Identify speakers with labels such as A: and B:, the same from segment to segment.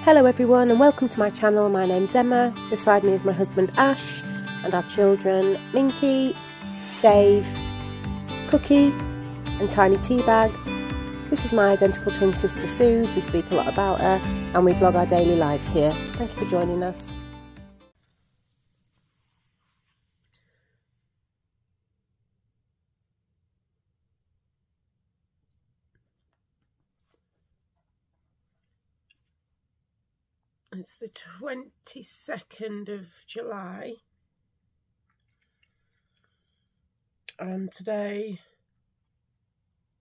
A: Hello everyone and welcome to my channel. My name's Emma. Beside me is my husband Ash and our children Minky, Dave, Cookie and Tiny Teabag. This is my identical twin sister Suze. We speak a lot about her and we vlog our daily lives here. Thank you for joining us. It's the 22nd of July and today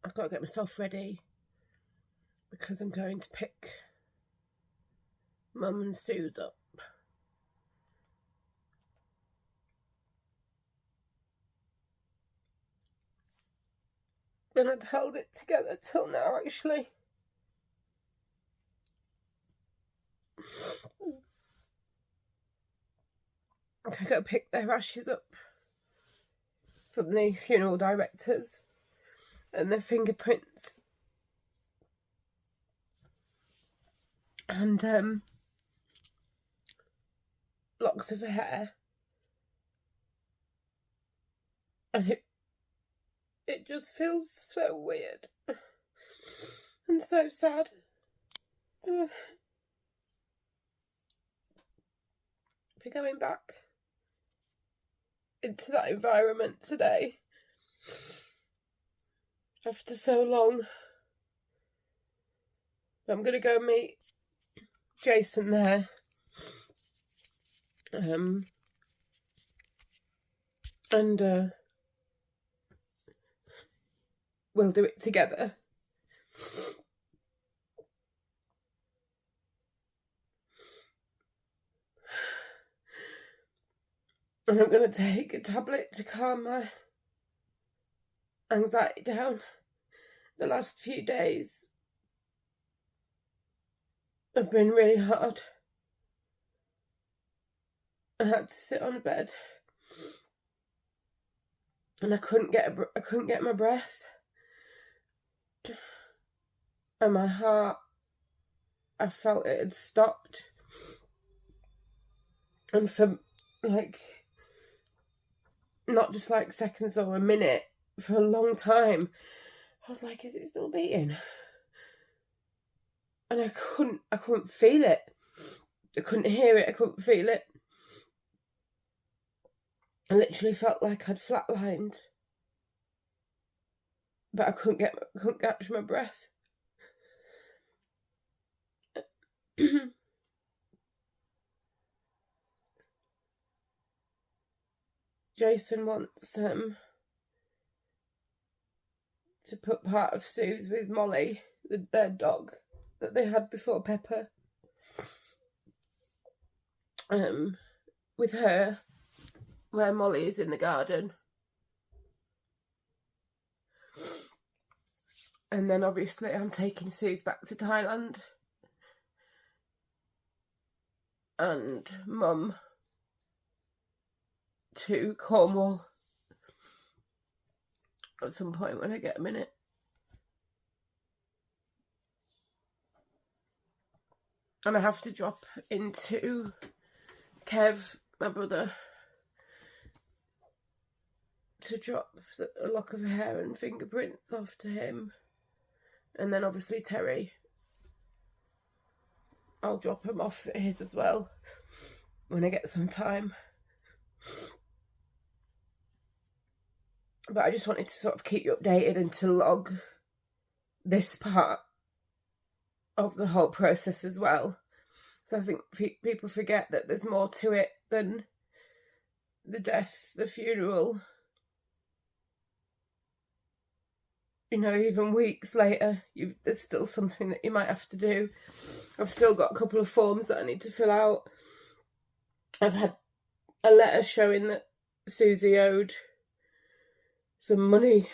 A: I've got to get myself ready because I'm going to pick Mum and Suze up. And I'd held it together till now actually. I got to pick their ashes up from the funeral directors and their fingerprints and locks of hair, and it just feels so weird and so sad. We're going back into that environment today after so long. I'm going to go meet Jason there and we'll do it together. And I'm going to take a tablet to calm my anxiety down. The last few days have been really hard. I had to sit on a bed and I couldn't get my breath. And my heart, I felt it had stopped. And for like, not just like seconds or a minute, for a long time, I was like, is it still beating? And I couldn't feel it. I couldn't hear it, I couldn't feel it. I literally felt like I'd flatlined. But I couldn't catch my breath. Jason wants to put part of Suze with Molly, their dog that they had before Pepper, with her where Molly is in the garden. And then obviously I'm taking Suze back to Thailand and Mum to Cornwall at some point when I get a minute. And I have to drop into Kev, my brother, to drop a lock of hair and fingerprints off to him. And then obviously Terry, I'll drop him off at his as well when I get some time. But I just wanted to sort of keep you updated and to log this part of the whole process as well. So I think people forget that there's more to it than the death, the funeral. You know, even weeks later, there's still something that you might have to do. I've still got a couple of forms that I need to fill out. I've had a letter showing that Susie owed some money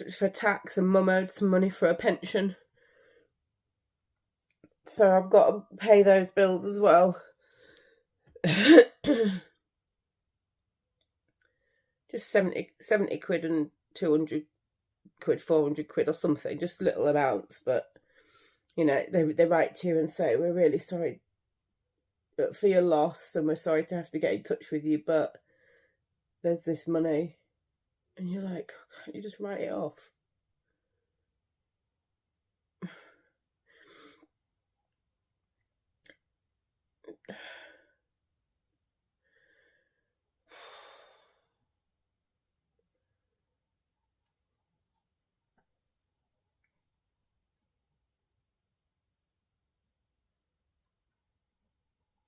A: for tax, and Mum owed some money for a pension. So I've got to pay those bills as well. Just 70 quid and 200 quid, 400 quid or something, just little amounts, but you know, they write to you and say, we're really sorry for your loss and we're sorry to have to get in touch with you, but there's this money. And you're like, can't you just write it off?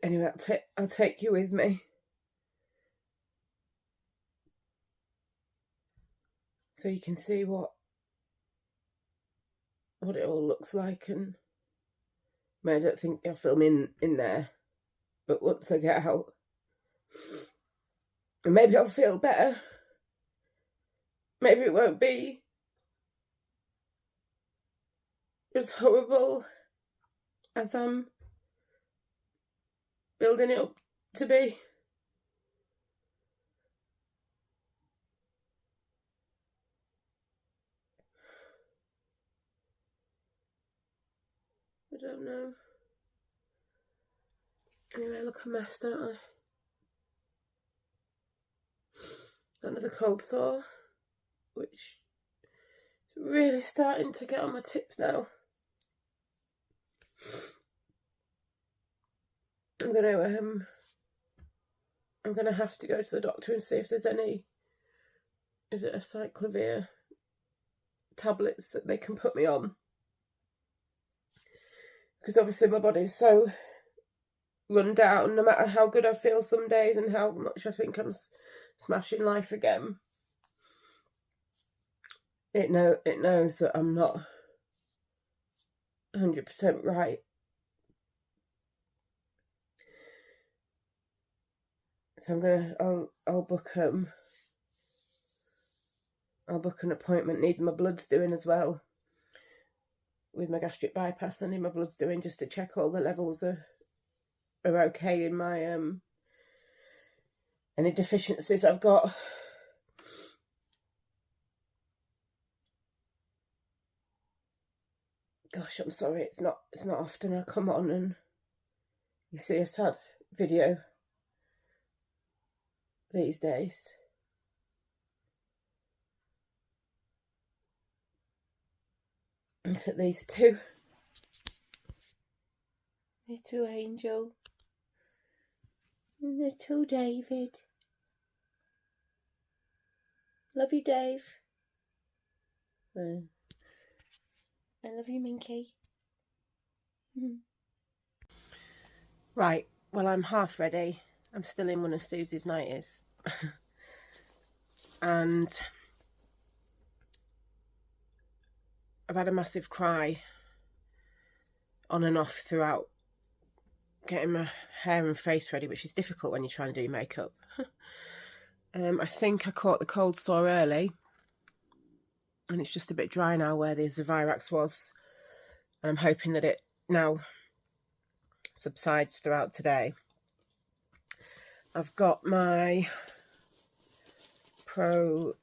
A: Anyway, I'll take you with me. So you can see what it all looks like. And I don't think I'll film in there. But once I get out, and maybe I'll feel better. Maybe it won't be as horrible as I'm building it up to be. I don't know. Anyway, I look a mess, don't I? Another cold sore, which is really starting to get on my tips now. I'm gonna have to go to the doctor and see if there's any, is it a cyclovir tablets that they can put me on, because obviously my body's so run down. No matter how good I feel some days and how much I think I'm smashing life again, it knows that I'm not 100% right. So I'll book an appointment. Needs my bloods doing as well. With my gastric bypass, I need my bloods doing just to check all the levels are okay in my any deficiencies I've got. Gosh, I'm sorry, it's not often I come on and you see a sad video these days. Look at these two. Little Angel. Little David. Love you, Dave. I love you, Minky. Right, well, I'm half ready. I'm still in one of Susie's nighties. And I've had a massive cry on and off throughout getting my hair and face ready, which is difficult when you're trying to do makeup. I think I caught the cold sore early, and it's just a bit dry now where the Zavirax was, and I'm hoping that it now subsides throughout today. I've got my propranolol,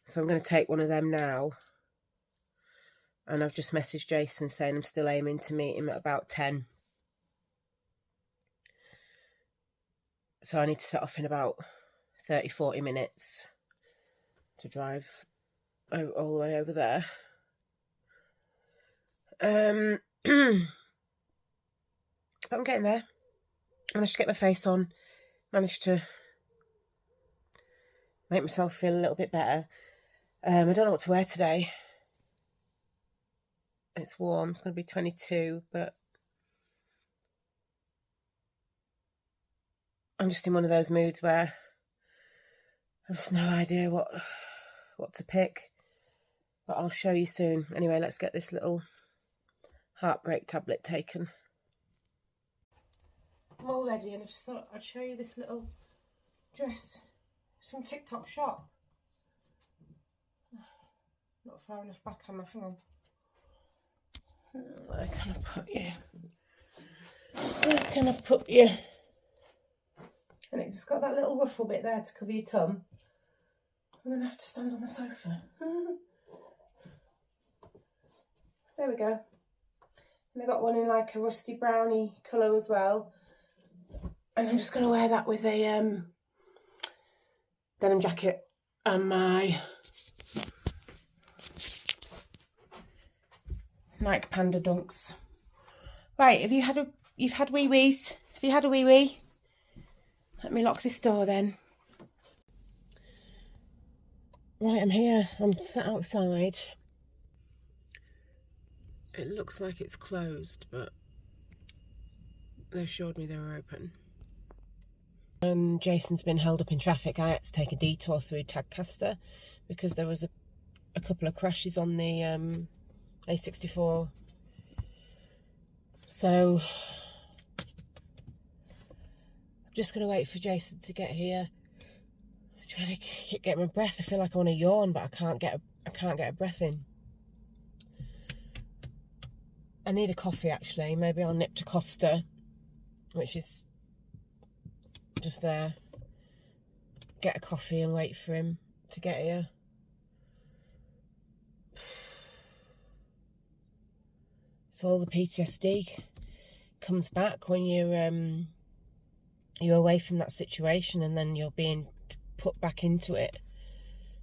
A: so I'm going to take one of them now. And I've just messaged Jason saying I'm still aiming to meet him at about 10. So I need to set off in about 30-40 minutes to drive all the way over there. But I'm getting there. Managed to get my face on. Managed to make myself feel a little bit better. I don't know what to wear today. It's warm. It's going to be 22, but I'm just in one of those moods where I've just no idea what to pick. But I'll show you soon. Anyway, let's get this little heartbreak tablet taken. I'm all ready, and I just thought I'd show you this little dress. It's from TikTok Shop. Not far enough back, am I? Hang on. Where can I put you? Where can I put you? And it just got that little ruffle bit there to cover your tum. I'm going to have to stand on the sofa. There we go. And I got one in like a rusty brownie colour as well. And I'm just going to wear that with a denim jacket and my Nike Panda Dunks. Right, you've had wee wees? Have you had a wee wee? Let me lock this door then. Right, I'm here. I'm sat outside. It looks like it's closed, but they assured me they were open. And Jason's been held up in traffic. I had to take a detour through Tadcaster because there was a couple of crashes on the A64. So I'm just going to wait for Jason to get here. I'm trying to get my breath. I feel like I want to yawn, but I can't get a breath in. I need a coffee actually. Maybe I'll nip to Costa, which is just there. Get a coffee and wait for him to get here. So all the PTSD comes back when you're away from that situation, and then you're being put back into it.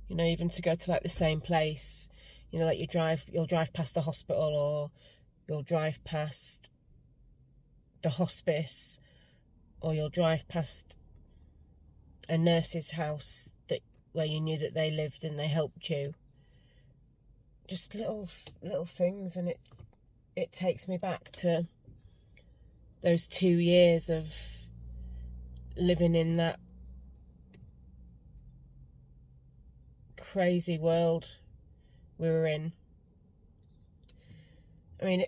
A: You know, even to go to like the same place, you know, like you'll drive past the hospital, or you'll drive past the hospice, or you'll drive past a nurse's house where you knew that they lived and they helped you. Just little things, and it takes me back to those 2 years of living in that crazy world we were in. I mean,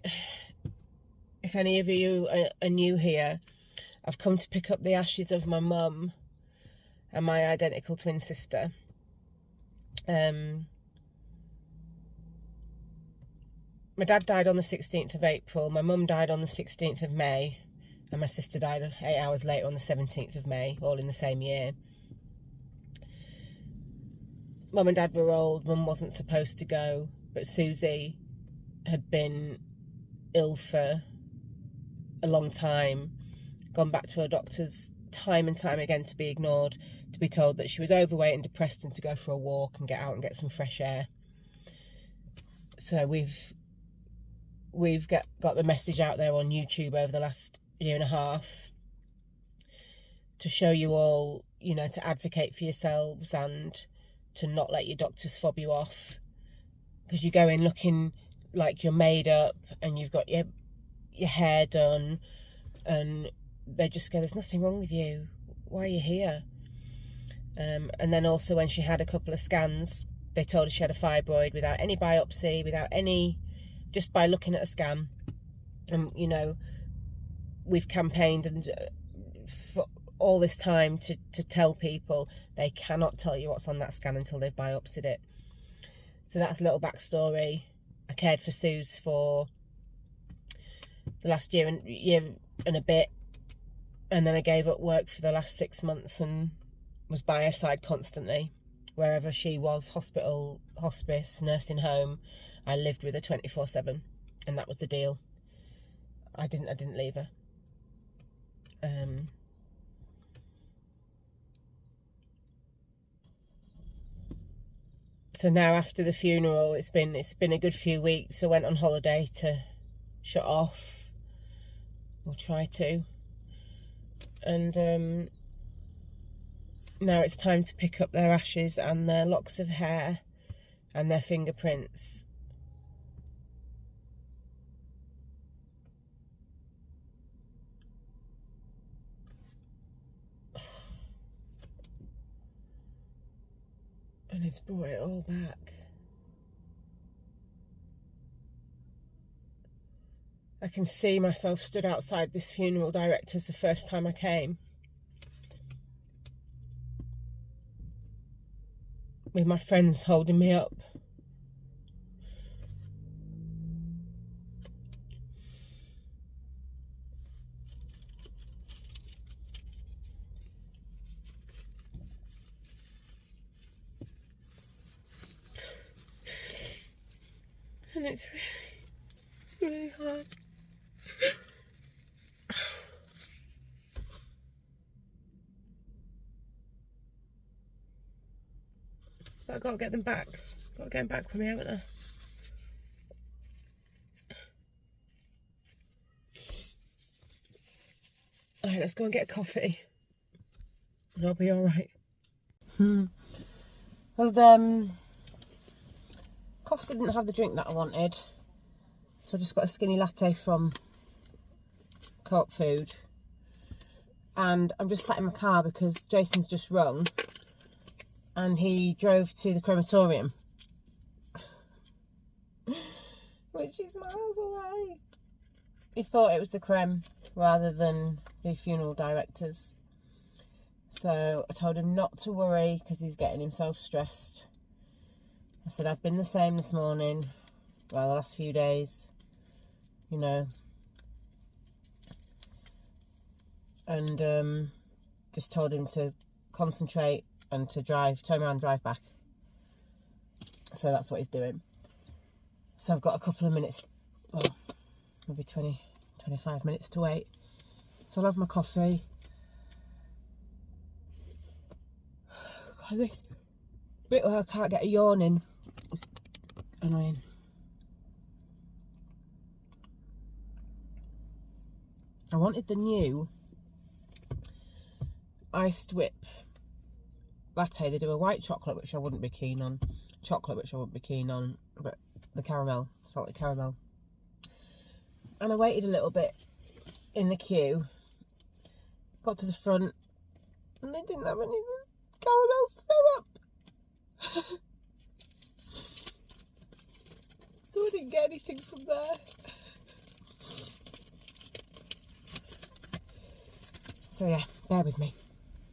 A: if any of you are new here, I've come to pick up the ashes of my mum and my identical twin sister. My dad died on the 16th of April, my mum died on the 16th of May, and my sister died 8 hours later on the 17th of May, all in the same year. Mum and Dad were old, Mum wasn't supposed to go, but Susie had been ill for a long time, gone back to her doctors time and time again to be ignored, to be told that she was overweight and depressed and to go for a walk and get out and get some fresh air. So we've got the message out there on YouTube over the last year and a half to show you all, you know, to advocate for yourselves and to not let your doctors fob you off, because you go in looking like you're made up and you've got your hair done, and they just go, there's nothing wrong with you, why are you here? And then also when she had a couple of scans, they told her she had a fibroid without any biopsy, without any, just by looking at a scan. And you know, we've campaigned and for all this time to tell people they cannot tell you what's on that scan until they've biopsied it. So that's a little backstory. I cared for Suze for the last year and a bit, and then I gave up work for the last 6 months and was by her side constantly. Wherever she was, hospital, hospice, nursing home, I lived with her 24/7, and that was the deal. I didn't leave her. So now after the funeral, it's been a good few weeks. I went on holiday to shut off, or try to, and now it's time to pick up their ashes and their locks of hair and their fingerprints. And it's brought it all back. I can see myself stood outside this funeral director's the first time I came, with my friends holding me up. and it's really hard. But I've got to get them back. Got to get them back for me, haven't I? Alright, let's go and get a coffee. And I'll be alright. Well, Costa didn't have the drink that I wanted. So I just got a skinny latte from Co-op Food. And I'm just sat in my car because Jason's just rung. And he drove to the crematorium. Which is miles away. He thought it was the creme rather than the funeral directors. So I told him not to worry because he's getting himself stressed. I said, I've been the same this morning. Well, the last few days. You know. And just told him to concentrate and to drive, turn around and drive back. So that's what he's doing. So I've got a couple of minutes, well, maybe 20, 25 minutes to wait. So I'll have my coffee. God, this bit where I can't get a yawn in is annoying. I wanted the new iced whip latte. They do a white chocolate, which I wouldn't be keen on. Chocolate, which I wouldn't be keen on. But the caramel, salted caramel. And I waited a little bit in the queue. Got to the front. And they didn't have any of the caramel syrup. So I didn't get anything from there. So yeah, bear with me.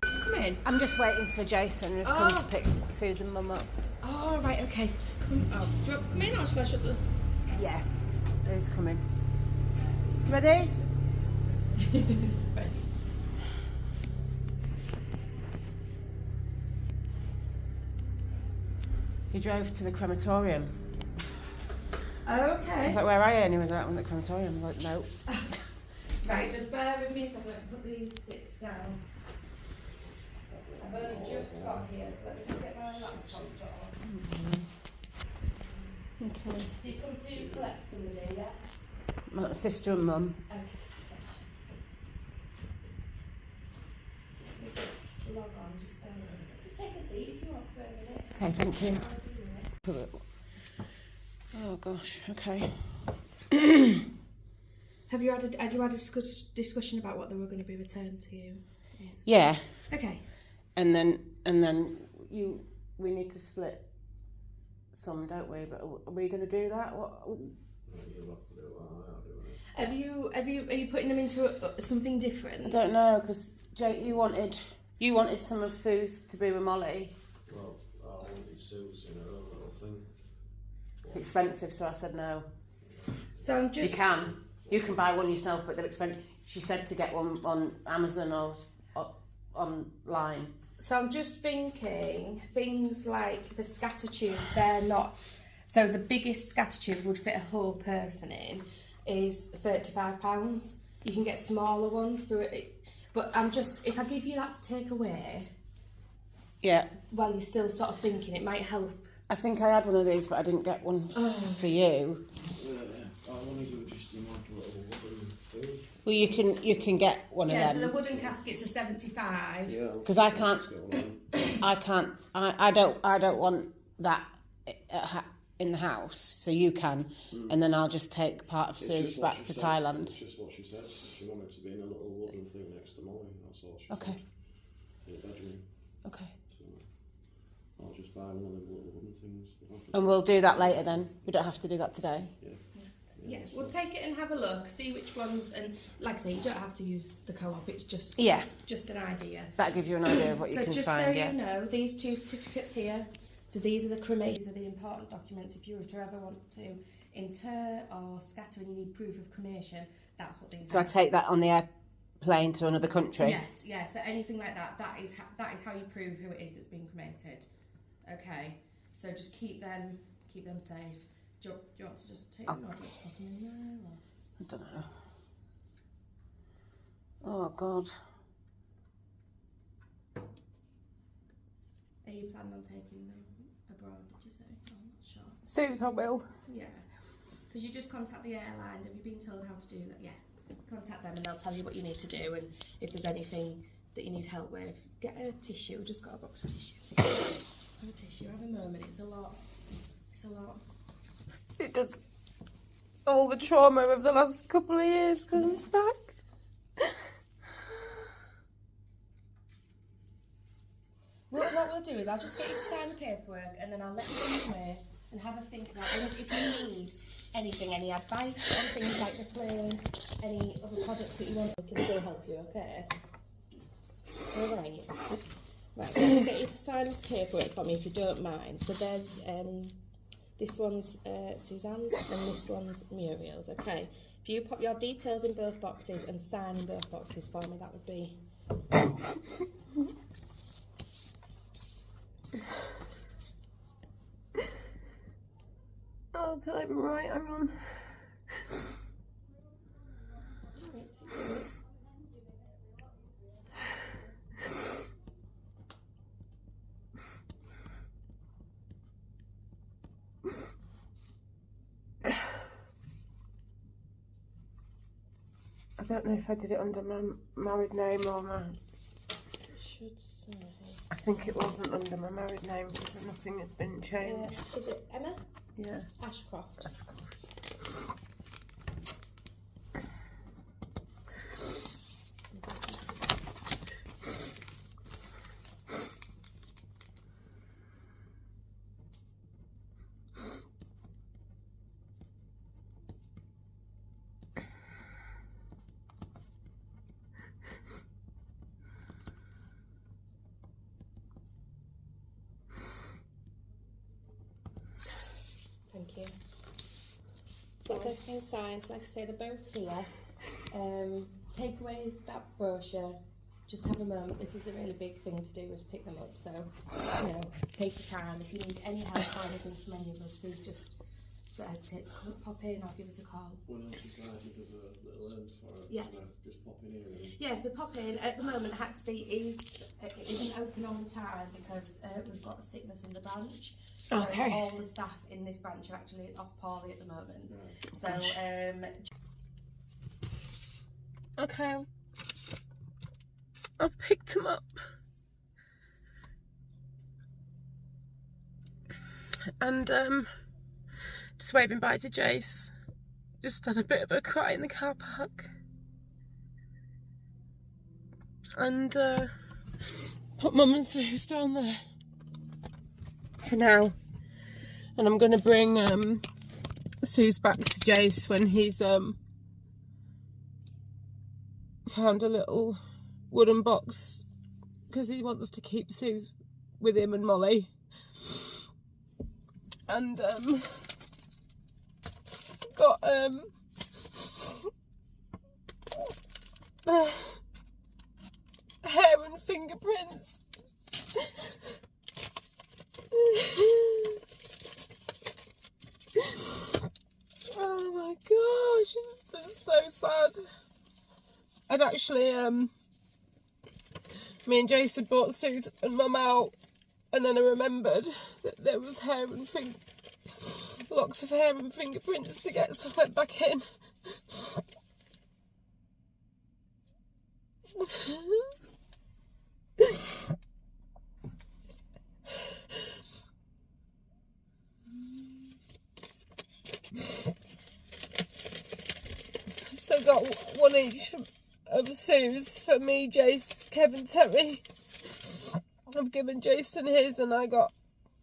B: Come in.
A: I'm just waiting for Jason. We've come to pick Susan mum up.
B: Oh, right, okay. Just come. Oh, do you want to come in or shall I shut the...
A: Yeah, he's coming. Ready? He drove to the crematorium.
B: Okay.
A: I was like, where are you? And he was like, I'm at the crematorium. I was like, no.
B: Right, just bear with me a second. Let me put these bits down. I've only just got here, so let me just get my laptop on.
A: Okay.
B: So you come to collect somebody, yeah?
A: My sister and mum.
B: Okay. Just log on, just bear with us. Just take a seat if you want for a minute.
A: Okay, thank you.
B: I'll do it.
A: Oh gosh, okay.
B: Had you had a discussion about what they were going to be returned to you?
A: Yeah.
B: Okay.
A: And then we need to split some, don't we? But are we going to do that? What?
B: Are you putting them into something different?
A: I don't know, because Jake, you wanted some of Sue's to be with Molly.
C: Well, I wanted Sue's in her own little thing.
A: It's expensive, so I said no.
B: So I'm just.
A: You can buy one yourself, but they're expensive. She said to get one on Amazon or online.
B: So I'm just thinking things like the scatter tubes. They're not. So the biggest scatter tube would fit a whole person in is £35. You can get smaller ones. But I'm just, if I give you that to take away.
A: Yeah.
B: While you're still sort of thinking, it might help.
A: I think I had one of these, but I didn't get one for you.
C: Yeah, I wanted to just in like a little wooden thing.
A: Well, you can get one of them.
B: Yeah, so the wooden caskets are 75.
C: Yeah.
A: Because I don't want that in the house, so you can, and then I'll just take part of Sue's back to Thailand.
C: It's just what she said. She wanted to be in a little wooden thing next to Molly. That's all she said.
A: Okay.
C: In the bedroom.
A: Okay.
C: So I'll just buy one of them little wooden things.
A: And we'll do that later then. We don't have to do that today.
B: Yeah, we'll take it and have a look, see which ones, and like I say, you don't have to use the Co-op, it's just an idea.
A: That gives you an idea of what you can
B: just
A: find,
B: so you know, these two certificates here, so these are the cremation, these are the important documents if you were to ever want to inter or scatter and you need proof of cremation, that's what these
A: So
B: are.
A: I take that on the airplane to another country?
B: Yes, yeah, so anything like that, that is how you prove who it is that's being cremated. Okay, so just keep them safe. Do you want to just take them, or do you want to put them in there? Or?
A: I don't know. Oh God.
B: Are you planning on taking them abroad, did you say? I'm not sure.
A: Suze, I will.
B: Yeah. Because you just contact the airline. Have you been told how to do that? Yeah. Contact them and they'll tell you what you need to do, and if there's anything that you need help with, get a tissue. We've just got a box of tissues here. Have a tissue, have a moment. It's a lot. It's a lot.
A: It does. All the trauma of the last couple of years comes back.
B: What we'll do is I'll just get you to sign the paperwork, and then I'll let you go away and have a think about it. And if you need anything, any advice on things like the plane, any other products that you want, we can still help you, okay? Alright. Right, I'm going to get you to sign this paperwork for me if you don't mind. So there's, this one's Suzanne's and this one's Muriel's, okay? If you pop your details in both boxes and sign in both boxes for me, that would be...
A: Oh, I'm right, hang on. I don't know if I did it under my married name or my...
B: Should say.
A: I think it wasn't under my married name because nothing had been changed.
B: Is it Emma?
A: Yeah.
B: Ashcroft. Thank you. So it's everything signed, so like I say, they're both here. Take away that brochure, just have a moment. This is a really big thing to do, is pick them up, so, you know, take your time. If you need any help or anything from any of us, please just don't hesitate to pop in or give us a call.
C: When else decided of a little end for it?
B: Yeah.
C: Just pop in here and...
B: Yeah, so pop in. At the moment, Haxby isn't open all the time because we've got sickness in the branch. So
A: Okay.
B: all the staff in this branch are actually off poorly at the moment.
C: Right.
B: So,
A: Okay. I've picked them up. And just waving bye to Jace. Just had a bit of a cry in the car park. And put Mum and Suze down there for now. And I'm gonna bring Suze back to Jace when he's found a little wooden box, because he wants to keep Suze with him and Molly. And got hair and fingerprints. Oh my gosh, this is so sad. I'd actually me and Jason brought Suze and Mum out, and then I remembered that there was hair and locks of hair and fingerprints to get, so I went back in. So got one each of Suze for me, Jace, Kevin, Terry. I've given Jason his, and I got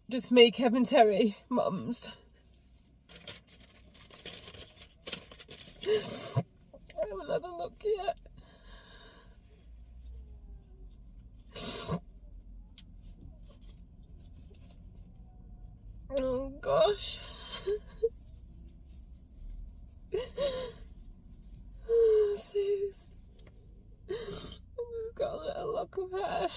A: just me, Kevin, Terry, Mum's. I haven't had a look yet. Oh gosh. Oh, Suze. I've just got a little lock of hair.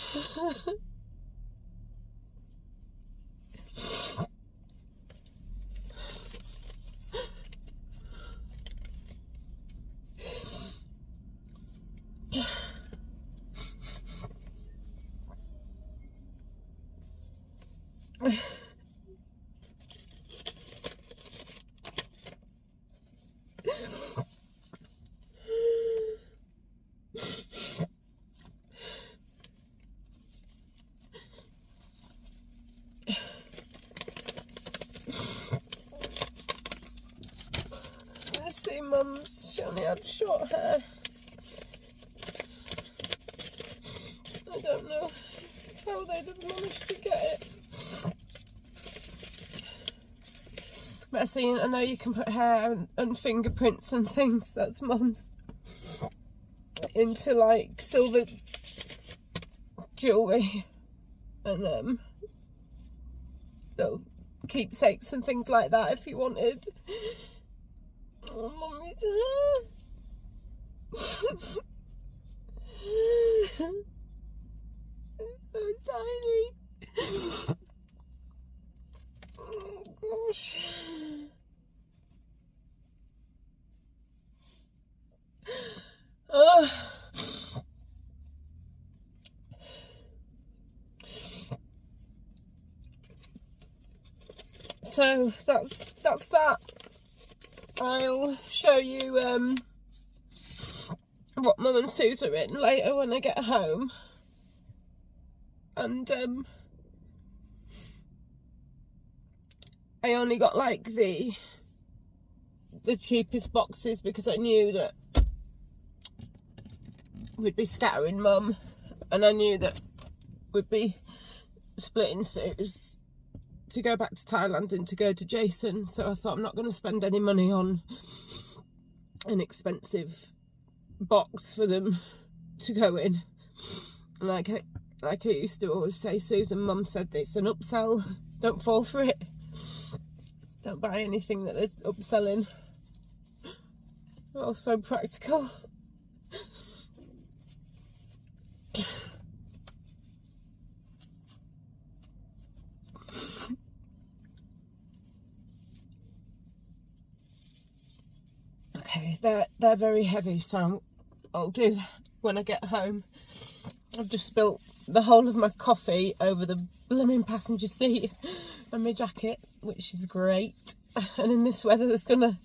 A: See, Mum's, she only had short hair. I don't know how they'd have managed to get it. But I know you can put hair and fingerprints and things, that's Mum's, into like silver jewellery and little keepsakes and things like that if you wanted. Oh, Mummy's hair. It's so tiny. Oh gosh. Oh. So that's that. I'll show you what Mum and Suze are in later when I get home. And I only got like the cheapest boxes because I knew that we'd be scattering Mum, and I knew that we'd be splitting Suze to go back to Thailand and to go to Jason. So I thought, I'm not going to spend any money on an expensive box for them to go in. Like I used to always say, Susan, Mum said it's an upsell, don't fall for it. Don't buy anything that they're upselling. Also practical. Okay, they're very heavy, so I'll do that when I get home. I've just spilt the whole of my coffee over the blooming passenger seat and my jacket, which is great. And in this weather, it's gonna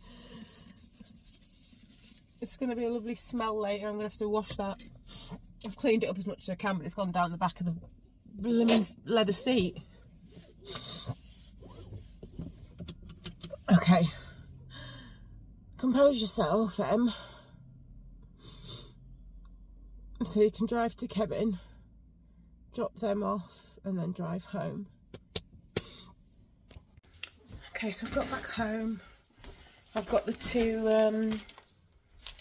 A: be a lovely smell later. I'm gonna have to wash that. I've cleaned it up as much as I can, but it's gone down the back of the blooming leather seat. Okay. Compose yourself, Em. So you can drive to Kevin, drop them off, and then drive home. Okay, so I've got back home. I've got the two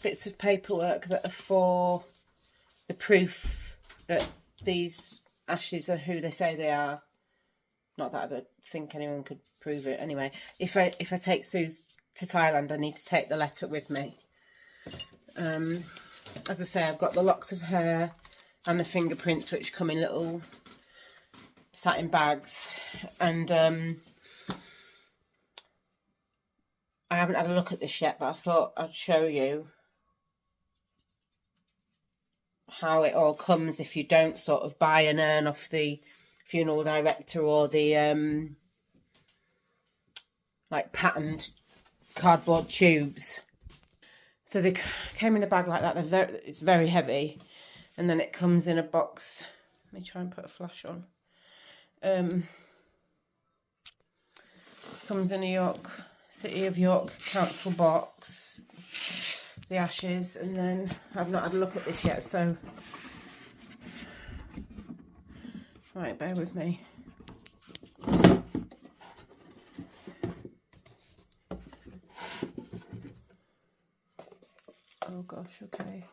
A: bits of paperwork that are for the proof that these ashes are who they say they are. Not that I don't think anyone could prove it. Anyway, if I take Suze to Thailand, I need to take the letter with me. As I say, I've got the locks of hair and the fingerprints, which come in little satin bags, and I haven't had a look at this yet, but I thought I'd show you how it all comes if you don't sort of buy an urn off the funeral director or the like patterned cardboard tubes. So they came in a bag like that. It's very heavy, and then it comes in a box. Let me try and put a flash on. Comes in a City of York council box, the ashes, and then I've not had a look at this yet. So, right, bear with me. Oh gosh, okay.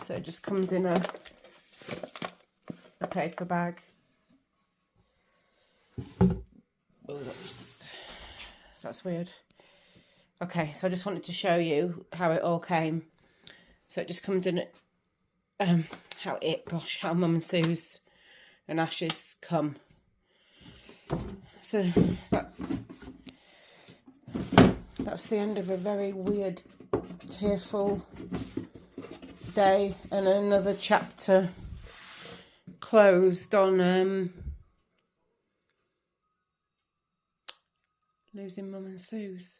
A: So it just comes in a paper bag. Oh, that's weird. Okay, so I just wanted to show you how it all came. So it just comes in how Mum and Suze and Ashes come. So that's the end of a very weird, tearful day, and another chapter closed on losing Mum and Suze.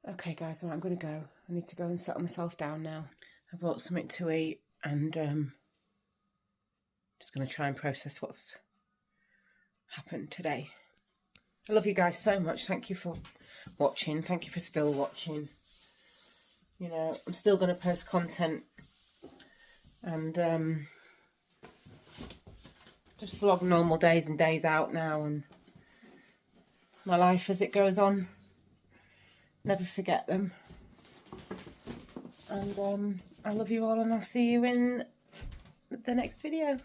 A: Okay guys, well, I'm going to go. I need to go and settle myself down now. I bought something to eat and just going to try and process what's happened today. I love you guys so much. Thank you for watching. Thank you for still watching. You know, I'm still going to post content and just vlog normal days and days out now and my life as it goes on. Never forget them. And I love you all, and I'll see you in the next video.